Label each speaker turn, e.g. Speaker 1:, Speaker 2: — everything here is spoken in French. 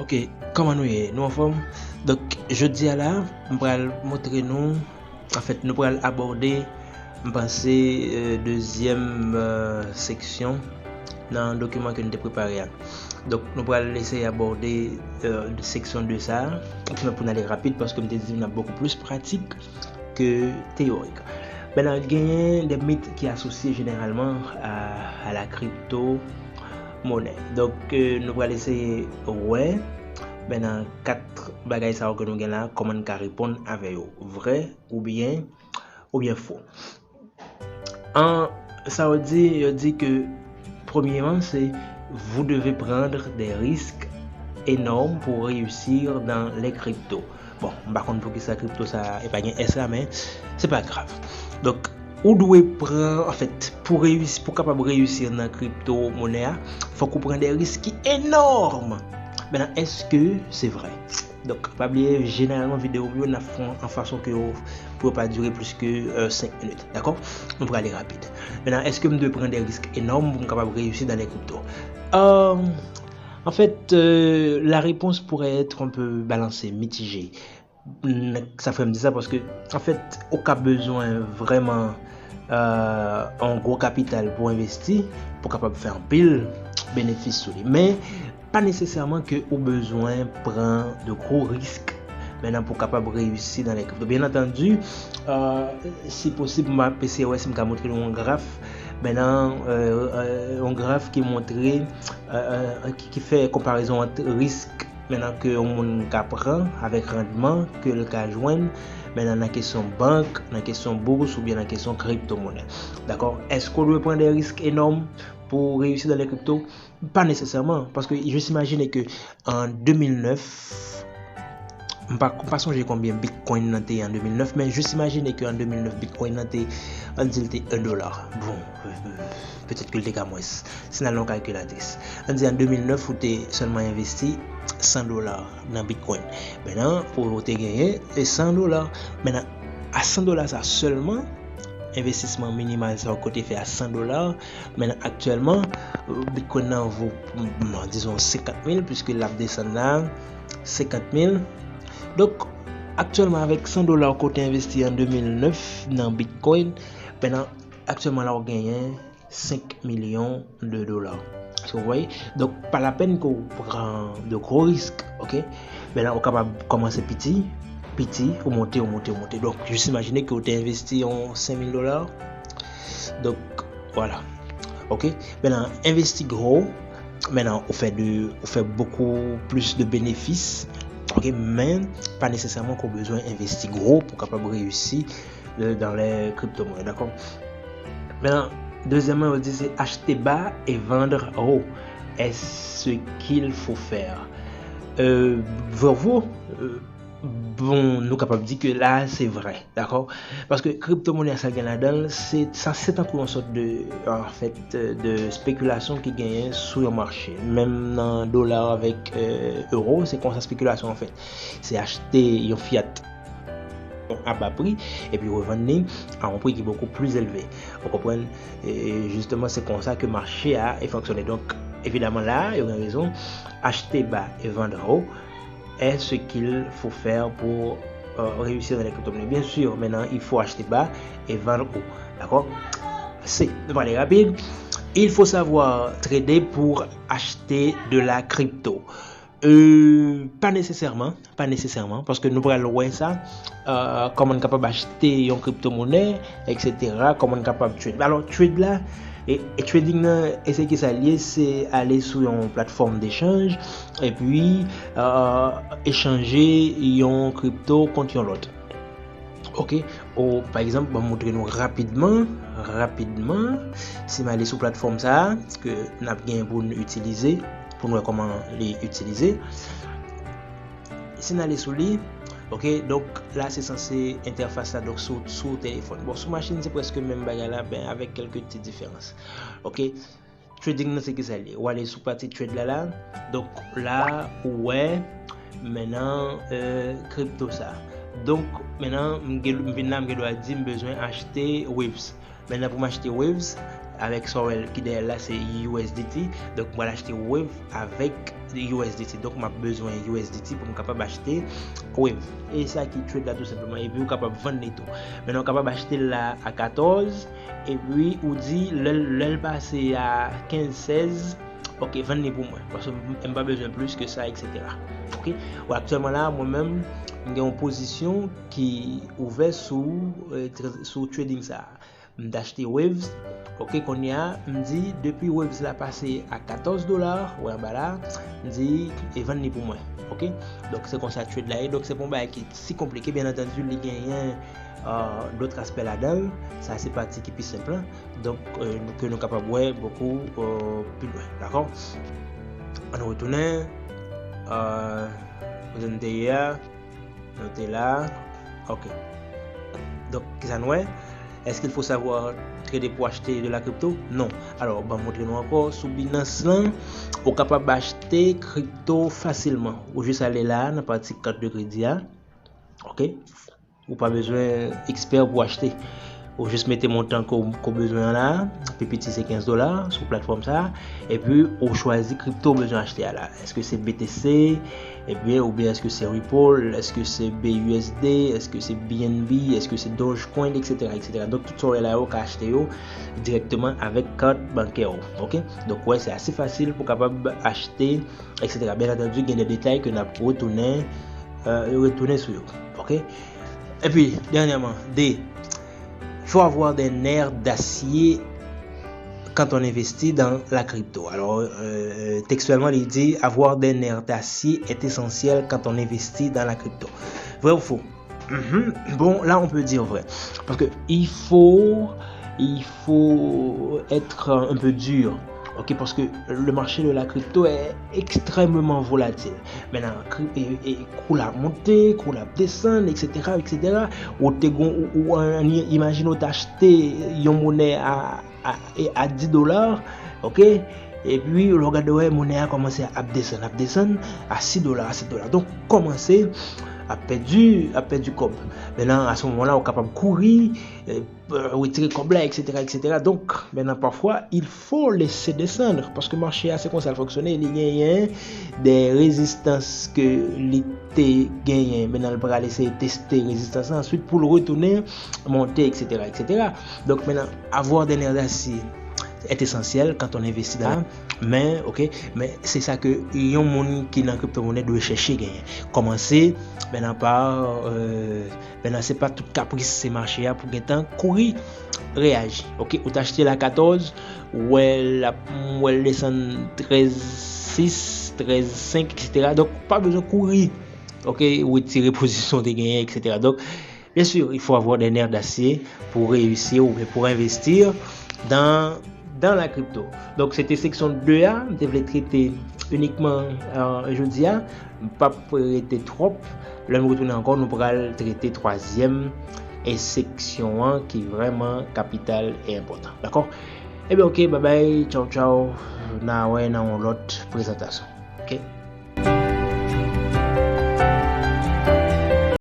Speaker 1: Ok, comment nous y nous en forme? Donc, jeudi à là, on va montrer nous, en fait, nous allons aborder, penser deuxième section dans le document que nous avons préparé. Donc, nous allons laisser aborder section 2 ça, pour aller rapide parce que nous avons beaucoup plus pratique que théorique. Maintenant, il y a des mythes qui sont associés généralement à la crypto-monnaie. Donc, nous allons laisser ouais. Maintenant, 4 bagages que nous avons là, comment nous répondre avec eux, vrai ou bien faux. Ça veut dire que premièrement, c'est vous devez prendre des risques énormes pour réussir dans les cryptos. Bon, par contre, pour que ça crypto ça est pas gain ça, mais c'est pas grave. Donc, vous devez prendre, en fait, pour réussir, pour capable réussir dans la crypto-monnaie, faut qu'on prenne des risques énormes. Maintenant, est-ce que c'est vrai? Donc, pas oublier, généralement, vidéo mieux en façon que vous ne pouvez pas durer plus que 5 minutes. D'accord? On pourra aller rapide. Maintenant, est-ce que vous devez prendre des risques énormes pour être capable de réussir dans les cryptos? En fait, la réponse pourrait être un peu balancée, mitigée. Ça fait me dire ça parce que, en fait, au cas besoin vraiment un gros capital pour investir, pour capable faire un pile bénéfice sur lui. Mais pas nécessairement que au besoin prend de gros risques maintenant pour capable réussir dans les cryptos. Bien entendu, si possible, ma PCOS m'a montré un graphe. Maintenant, un graphe qui montre qui fait comparaison entre risque maintenant que on prend avec rendement que le cas joindre maintenant dans la question banque, dans la question bourse ou bien dans la question crypto-monnaie. D'accord? Est-ce qu'on doit prendre des risques énormes pour réussir dans les cryptos? Pas nécessairement, parce que je s'imagine que en 2009, pas songer combien Bitcoin n'était en 2009, mais je s'imagine qu'en 2009 Bitcoin n'était $1. Bon, peut-être que le dégât moins. C'est dans la calculatrice. On dit en 2009 vous avez seulement investi $100 dans Bitcoin. Maintenant, pour vous gagner $100. Maintenant, à $100 ça seulement investissement minimal ça côté fait à $100. Maintenant actuellement Bitcoin vaut disons 50 000 puisque la descend là 50 000. Donc actuellement avec $100 côté investi en 2009 dans Bitcoin, maintenant actuellement là on gagne 5 millions de dollars. Vous voyez, donc pas la peine qu'on prend de gros risques, ok? Maintenant on est capable de commencer petit, ou monter. Donc juste imaginer que vous avez investi en $5,000. Donc voilà, ok? Maintenant investi gros, maintenant on fait beaucoup plus de bénéfices. Ok, mais pas nécessairement qu'on a besoin d'investir gros pour capable réussir dans les crypto-monnaies, d'accord? Maintenant, deuxièmement, on dit c'est acheter bas et vendre haut. Est-ce ce qu'il faut faire? Bon, nous capables de dire que là c'est vrai, d'accord? Parce que crypto-monnaie ça gagne là-dedans, c'est un peu une sorte de spéculation qui gagne sur le marché. Même dans dollar avec euro, c'est comme ça spéculation en fait. C'est acheter un fiat à bas prix et puis revendre à un prix qui est beaucoup plus élevé. Vous comprenez? Et justement, c'est comme ça que le marché a fonctionné. Donc, évidemment là, il y a une raison, acheter bas et vendre haut est ce qu'il faut faire pour réussir dans les crypto-monnaies. Bien sûr, maintenant, il faut acheter bas et vendre haut. D'accord? C'est de manière rapide. Il faut savoir trader pour acheter de la crypto. Pas nécessairement, parce que nous pourrons voir ça, comment on est capable d'acheter une crypto-monnaie, etc. Comment on est capable de trade. Alors, trade là, et trading et ce qui s'allie, c'est aller sur une plateforme d'échange et puis échanger une crypto contre l'autre. Ok, par exemple, je vais montrer nous rapidement, si je aller sur plateforme ça, que nous avons pour nous utiliser, pour nous comment les utiliser. Si nous aller sur lui, ok, donc là c'est censé interface là donc sur téléphone. Bon, sur machine c'est presque même bagarre là, ben avec quelques petites différences. Ok, trading c'est que ça lié. Ou aller sur partie trade là, donc là ouais, maintenant crypto ça. Donc maintenant je dois dire besoin acheter Waves. Maintenant pour m'acheter Waves, avec Sorel qui derrière là c'est USDT. Donc moi l'acheter Wave avec USDT. Donc m'a besoin USDT pour me capable acheter Wave. Et ça qui trade là tout simplement et puis vous capable vendre les taux. Maintenant capable acheter là à 14 et puis ou dit l'elle passer à 15 16. OK, vendez pour moi parce que je n'ai pas besoin plus que ça etc. OK. Voilà, actuellement là moi-même j'ai une position qui ouvert sous trading ça. D'acheter Waves. OK, qu'on y a me dit depuis Waves l'a passé à $14 ouais bah là me dit et vendre pour moi. OK, donc c'est comme ça trade là. Donc c'est pour moi qui est si compliqué, bien entendu les gagnants d'autres aspects là-dedans, ça c'est partie qui est plus simple, donc que nous capables ouais beaucoup plus loin, d'accord. On retourne vous êtes là, notez là. OK, donc qu'est-ce que ça nous est? Est-ce qu'il faut savoir trader pour acheter de la crypto? Non. Alors, on va montrer nous encore sur Binance là, on est capable d'acheter crypto facilement. Ou juste aller là dans la partie carte de crédit. OK? Ou pas besoin expert pour acheter. Ou juste mettre montant qu'on besoin là, puis petit c'est $15 sur plateforme ça, et puis on choisit crypto besoin acheter là. Est-ce que c'est BTC, et bien ou bien est-ce que c'est Ripple, est-ce que c'est BUSD, est-ce que c'est BNB, est-ce que c'est Dogecoin, etc. Donc tout ça là on peut acheter directement avec carte bancaire. OK? Donc ouais, c'est assez facile pour capable acheter, etc. Bien entendu, il y a des détails que nous retourner sur eux. OK? Et puis dernièrement, il faut avoir des nerfs d'acier quand on investit dans la crypto. Alors, textuellement, il dit avoir des nerfs d'acier est essentiel quand on investit dans la crypto. Vrai ou faux? Bon, là, on peut dire vrai. Parce que il faut être un peu dur. OK, parce que le marché de la crypto est extrêmement volatile. Maintenant, coût la monter, coût la descendre, etc. Ou imagine ou t'acheter une monnaie à $10, OK? Et puis le regard de la monnaie a commencé à descendre à $6, Donc commencer à perdre du cob. Maintenant à ce moment-là on est capable de courir, retirer cob là, etc. Donc maintenant parfois il faut laisser descendre parce que le marché a c'est comme ça fonctionne. Il y a des résistances que l'été gagne. Maintenant il va laisser tester résistance ensuite pour le retourner monter, etc. Donc maintenant avoir des nerfs d'acier est essentiel quand on investit dans mais c'est ça que y a un monde qui dans crypto-monnaie doit chercher gagner. Commencer maintenant par maintenant c'est pas tout caprice c'est marché pour temps courir réagir. OK, ou t'acheter la 14 ou elle descend 13.6 13.5 etc. Donc pas besoin de courir. OK, ou tirer position de gagner, etc. Donc bien sûr il faut avoir des nerfs d'acier pour réussir ou pour investir dans la crypto. Donc c'était section 2A, je devais traiter uniquement jeudi, pas traiter trop. Là nous retournons encore, nous pourrons traiter troisième et section 1 qui est vraiment capital et important. D'accord? Eh bien OK, bye bye, ciao. Dans l'autre présentation. OK?